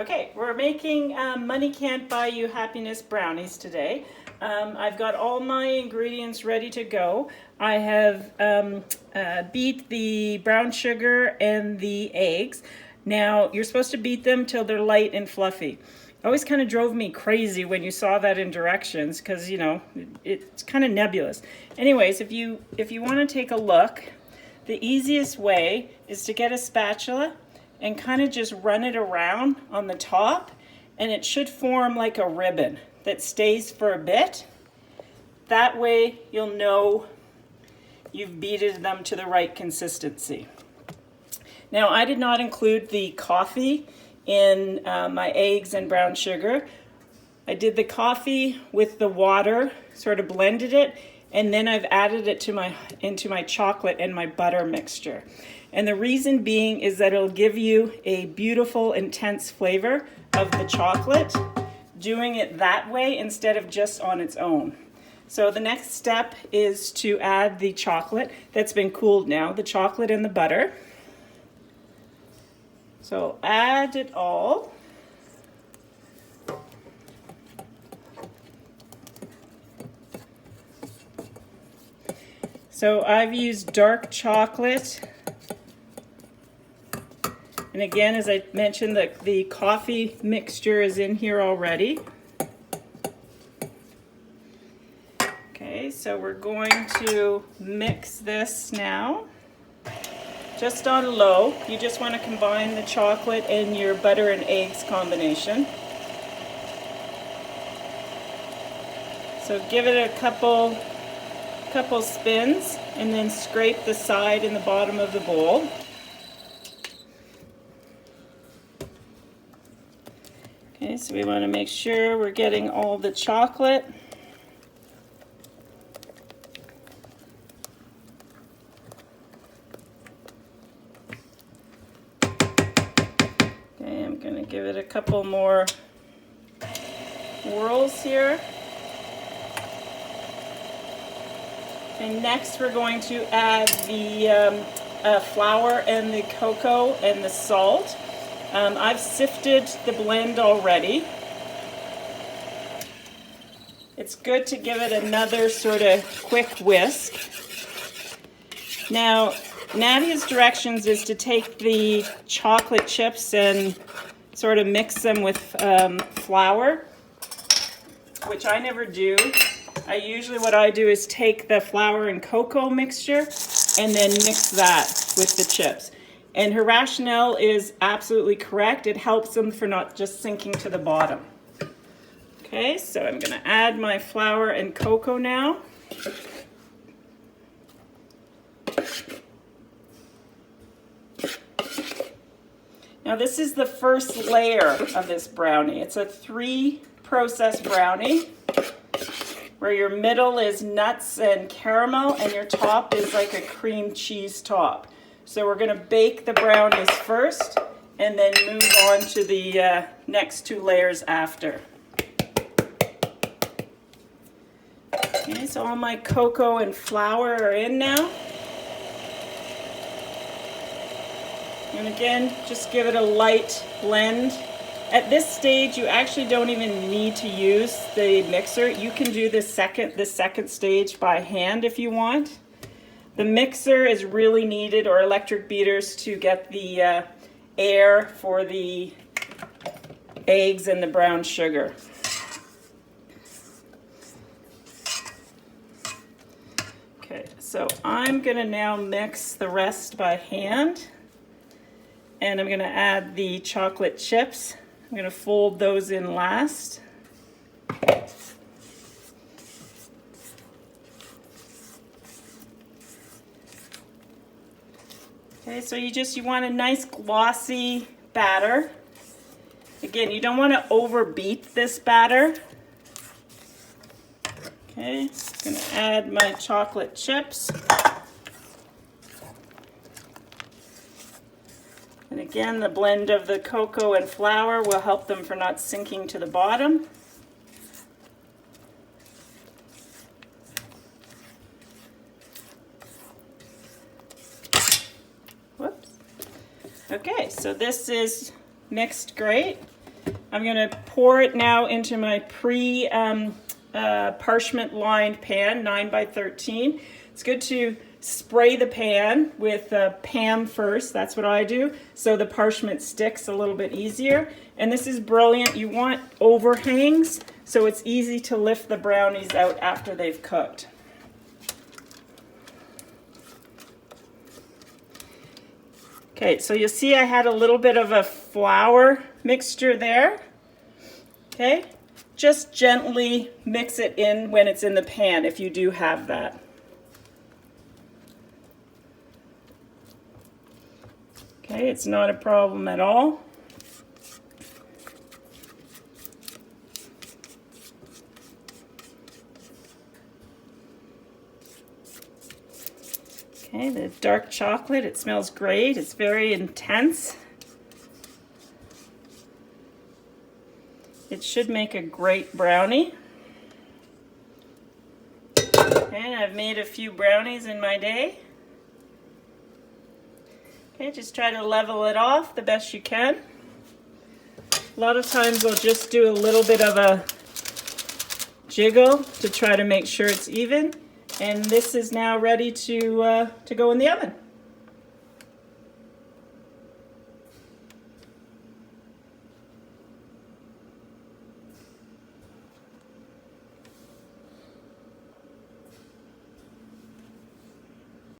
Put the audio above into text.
Okay, we're making Money Can't Buy You Happiness brownies today. I've got all my ingredients ready to go. I have beat the brown sugar and the eggs. Now, you're supposed to beat them till they're light and fluffy. It always kind of drove me crazy when you saw that in directions because, you know, it's kind of nebulous. Anyways, if you want to take a look, the easiest way is to get a spatula and kind of just run it around on the top, and it should form like a ribbon that stays for a bit. That way you'll know you've beaten them to the right consistency. Now, I did not include the coffee in my eggs and brown sugar. I did the coffee with the water, sort of blended it, and then I've added it to into my chocolate and my butter mixture. And the reason being is that it'll give you a beautiful, intense flavor of the chocolate, doing it that way instead of just on its own. So the next step is to add the chocolate that's been cooled now, the chocolate and the butter. So add it all. So I've used dark chocolate. And again, as I mentioned, the coffee mixture is in here already. Okay, so we're going to mix this now. Just on low. You just want to combine the chocolate and your butter and eggs combination. So give it a couple spins and then scrape the side and the bottom of the bowl. Okay, so we want to make sure we're getting all the chocolate. Okay, I'm going to give it a couple more whirls here. And next we're going to add the flour and the cocoa and the salt. I've sifted the blend already. It's good to give it another sort of quick whisk. Now, Nadia's directions is to take the chocolate chips and sort of mix them with flour, which I never do. What I do is take the flour and cocoa mixture and then mix that with the chips. And her rationale is absolutely correct. It helps them for not just sinking to the bottom. Okay, so I'm going to add my flour and cocoa now. Now this is the first layer of this brownie. It's a 3-process brownie where your middle is nuts and caramel and your top is like a cream cheese top. So we're going to bake the brownies first and then move on to the next 2 layers after. Okay, so all my cocoa and flour are in now. And again, just give it a light blend. At this stage, you actually don't even need to use the mixer. You can do the second stage by hand if you want. The mixer is really needed, or electric beaters, to get the air for the eggs and the brown sugar. Okay, so I'm going to now mix the rest by hand. And I'm going to add the chocolate chips. I'm going to fold those in last. Okay, so you want a nice glossy batter. Again, you don't want to overbeat this batter. Okay, I'm going to add my chocolate chips. And again, the blend of the cocoa and flour will help them for not sinking to the bottom. Whoops. Okay, so this is mixed great. I'm going to pour it now into my parchment lined pan, 9 by 13. It's good to spray the pan with Pam first. That's what I do, so the parchment sticks a little bit easier. And this is brilliant. You want overhangs so it's easy to lift the brownies out after they've cooked. Okay, so you'll see I had a little bit of a flour mixture there. Okay, just gently mix it in when it's in the pan if you do have that. Okay, it's not a problem at all. Okay, the dark chocolate, it smells great. It's very intense. It should make a great brownie. And I've made a few brownies in my day. Okay, just try to level it off the best you can. A lot of times I'll just do a little bit of a jiggle to try to make sure it's even. And this is now ready to go in the oven.